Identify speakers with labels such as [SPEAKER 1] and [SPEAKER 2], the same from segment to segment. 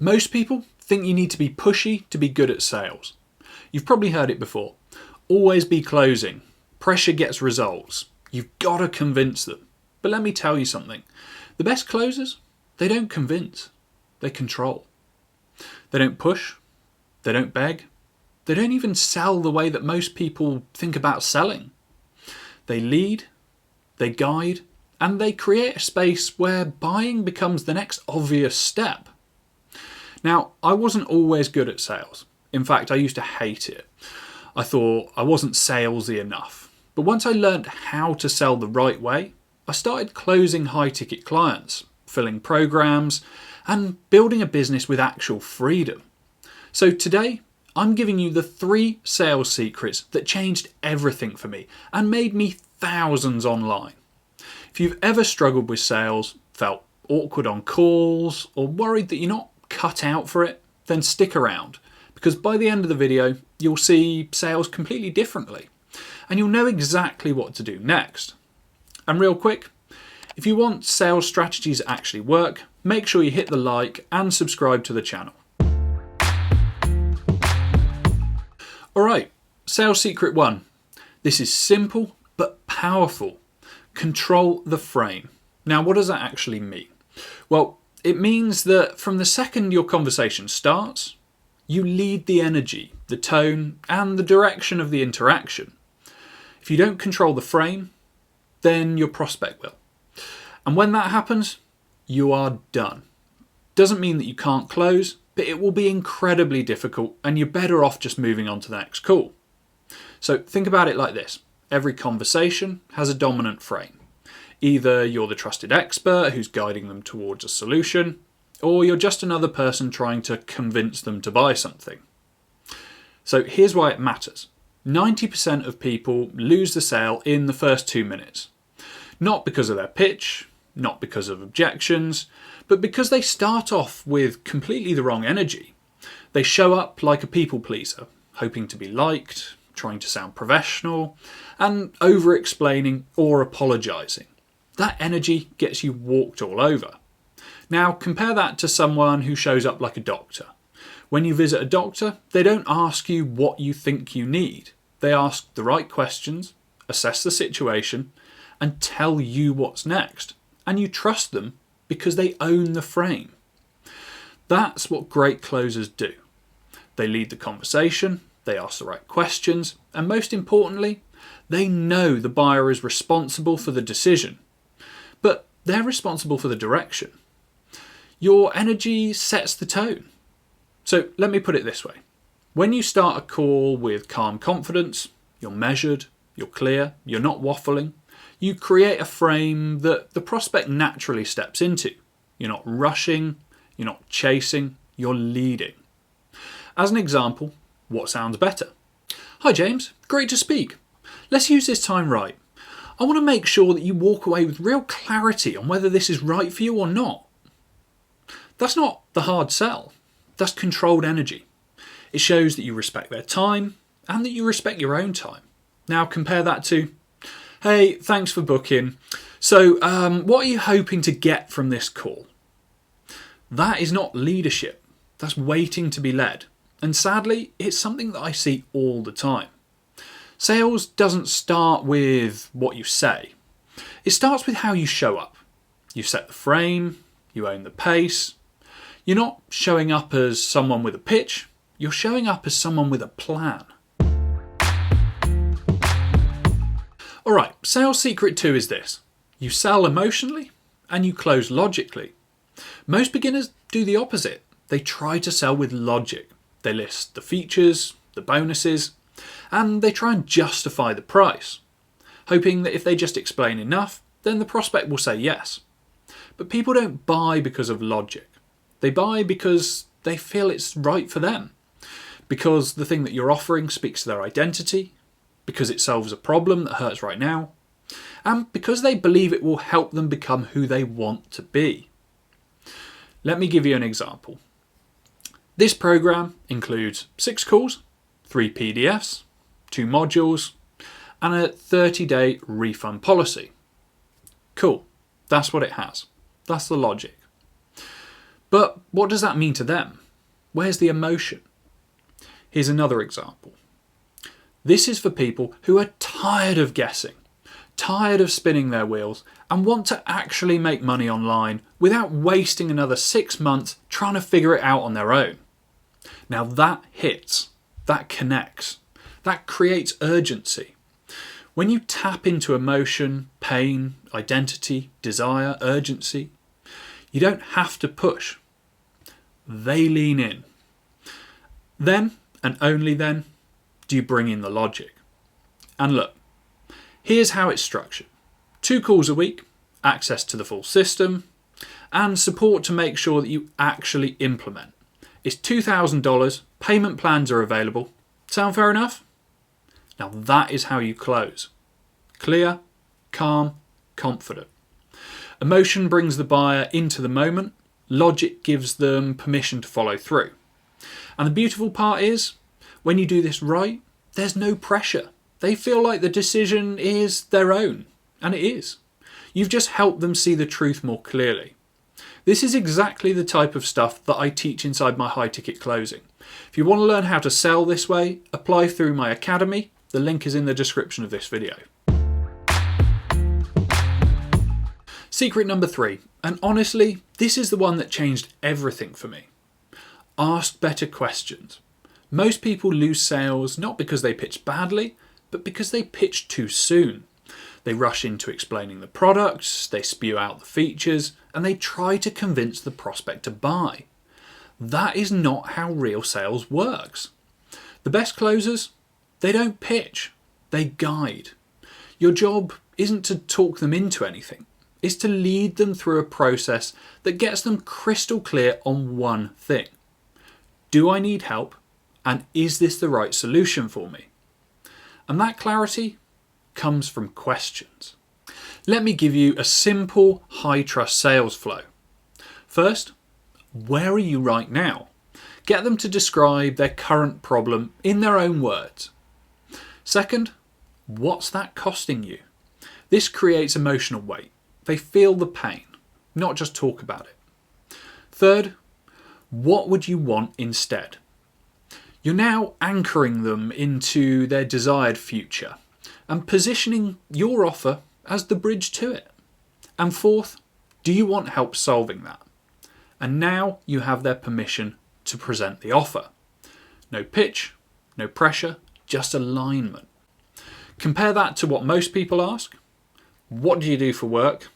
[SPEAKER 1] Most people think you need to be pushy to be good at sales. You've probably heard it before. Always be closing. Pressure gets results. You've got to convince them. But let me tell you something. The best closers, they don't convince. They control. They don't push. They don't beg. They don't even sell the way that most people think about selling. They lead, they guide, and they create a space where buying becomes the next obvious step. Now, I wasn't always good at sales. In fact, I used to hate it. I thought I wasn't salesy enough. But once I learned how to sell the right way, I started closing high-ticket clients, filling programs, and building a business with actual freedom. So today, I'm giving you the 3 sales secrets that changed everything for me and made me thousands online. If you've ever struggled with sales, felt awkward on calls, or worried that you're not cut out for it, then stick around, because by the end of the video, you'll see sales completely differently, and you'll know exactly what to do next. And real quick, if you want sales strategies that actually work, make sure you hit the like and subscribe to the channel. Alright, sales secret 1. This is simple but powerful. Control the frame. Now, what does that actually mean? Well, it means that from the second your conversation starts, you lead the energy, the tone, and the direction of the interaction. If you don't control the frame, then your prospect will. And when that happens, you are done. Doesn't mean that you can't close, but it will be incredibly difficult and you're better off just moving on to the next call. So think about it like this. Every conversation has a dominant frame. Either you're the trusted expert who's guiding them towards a solution, or you're just another person trying to convince them to buy something. So here's why it matters. 90% of people lose the sale in the first 2 minutes. Not because of their pitch, not because of objections, but because they start off with completely the wrong energy. They show up like a people pleaser, hoping to be liked, trying to sound professional, and over-explaining or apologising. That energy gets you walked all over. Now compare that to someone who shows up like a doctor. When you visit a doctor, they don't ask you what you think you need. They ask the right questions, assess the situation, and tell you what's next. And you trust them because they own the frame. That's what great closers do. They lead the conversation, they ask the right questions, and most importantly, they know the buyer is responsible for the decision. But they're responsible for the direction. Your energy sets the tone. So let me put it this way. When you start a call with calm confidence, you're measured, you're clear, you're not waffling, you create a frame that the prospect naturally steps into. You're not rushing, you're not chasing, you're leading. As an example, what sounds better? Hi James, great to speak. Let's use this time right. I want to make sure that you walk away with real clarity on whether this is right for you or not. That's not the hard sell. That's controlled energy. It shows that you respect their time and that you respect your own time. Now compare that to, hey, thanks for booking. So what are you hoping to get from this call? That is not leadership. That's waiting to be led. And sadly, it's something that I see all the time. Sales doesn't start with what you say. It starts with how you show up. You set the frame, you own the pace. You're not showing up as someone with a pitch, you're showing up as someone with a plan. Alright, sales secret 2 is this. You sell emotionally and you close logically. Most beginners do the opposite. They try to sell with logic. They list the features, the bonuses, and they try and justify the price, hoping that if they just explain enough, then the prospect will say yes. But people don't buy because of logic. They buy because they feel it's right for them, because the thing that you're offering speaks to their identity, because it solves a problem that hurts right now, and because they believe it will help them become who they want to be. Let me give you an example. This program includes 6 calls, 3 PDFs, 2 modules, and a 30-day refund policy. Cool, that's what it has. That's the logic. But what does that mean to them? Where's the emotion? Here's another example. This is for people who are tired of guessing, tired of spinning their wheels, and want to actually make money online without wasting another 6 months trying to figure it out on their own. Now that hits, that connects, that creates urgency. When you tap into emotion, pain, identity, desire, urgency, you don't have to push. They lean in. Then, and only then, do you bring in the logic. And look, here's how it's structured. 2 calls a week, access to the full system, and support to make sure that you actually implement. It's $2,000, payment plans are available. Sound fair enough? Now that is how you close. Clear, calm, confident. Emotion brings the buyer into the moment. Logic gives them permission to follow through. And the beautiful part is, when you do this right, there's no pressure. They feel like the decision is their own, and it is. You've just helped them see the truth more clearly. This is exactly the type of stuff that I teach inside my high ticket closing. If you want to learn how to sell this way, apply through my academy. The link is in the description of this video. Secret number 3, and honestly, this is the one that changed everything for me. Ask better questions. Most people lose sales not because they pitch badly, but because they pitch too soon. They rush into explaining the products, they spew out the features, and they try to convince the prospect to buy. That is not how real sales works. The best closers, they don't pitch, they guide. Your job isn't to talk them into anything. Is to lead them through a process that gets them crystal clear on one thing. Do I need help? And is this the right solution for me? And that clarity comes from questions. Let me give you a simple high trust sales flow. First, where are you right now? Get them to describe their current problem in their own words. Second, what's that costing you? This creates emotional weight. They feel the pain, not just talk about it. Third, what would you want instead? You're now anchoring them into their desired future and positioning your offer as the bridge to it. And fourth, do you want help solving that? And now you have their permission to present the offer. No pitch, no pressure, just alignment. Compare that to what most people ask. What do you do for work?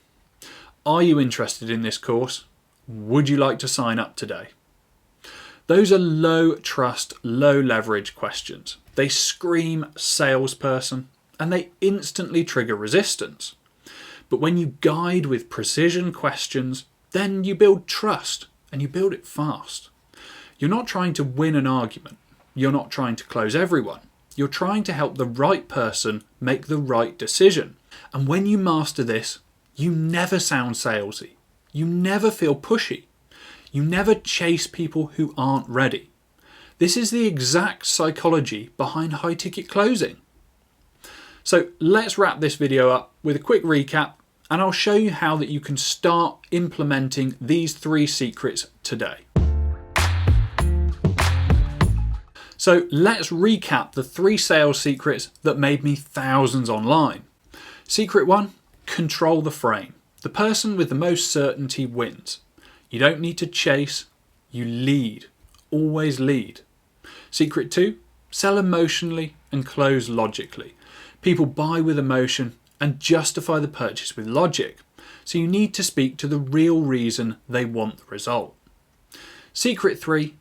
[SPEAKER 1] Are you interested in this course? Would you like to sign up today? Those are low trust, low leverage questions. They scream salesperson and they instantly trigger resistance. But when you guide with precision questions, then you build trust and you build it fast. You're not trying to win an argument. You're not trying to close everyone. You're trying to help the right person make the right decision. And when you master this, you never sound salesy. You never feel pushy. You never chase people who aren't ready. This is the exact psychology behind high ticket closing. So let's wrap this video up with a quick recap, and I'll show you how that you can start implementing these 3 secrets today. So let's recap the 3 sales secrets that made me thousands online. Secret 1, control the frame. The person with the most certainty wins. You don't need to chase, you lead. Always lead. Secret 2, sell emotionally and close logically. People buy with emotion and justify the purchase with logic. So you need to speak to the real reason they want the result. Secret 3,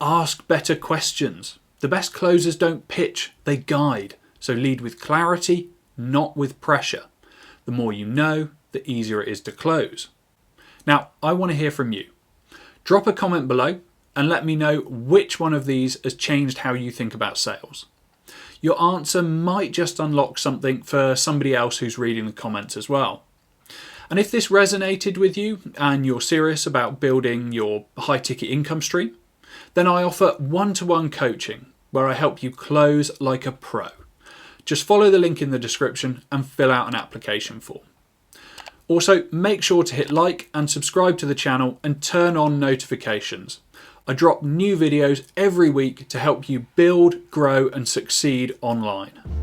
[SPEAKER 1] ask better questions. The best closers don't pitch, they guide. So lead with clarity, not with pressure. The more you know, the easier it is to close. Now, I want to hear from you. Drop a comment below and let me know which one of these has changed how you think about sales. Your answer might just unlock something for somebody else who's reading the comments as well. And if this resonated with you and you're serious about building your high ticket income stream, then I offer one-to-one coaching where I help you close like a pro. Just follow the link in the description and fill out an application form. Also, make sure to hit like and subscribe to the channel and turn on notifications. I drop new videos every week to help you build, grow and succeed online.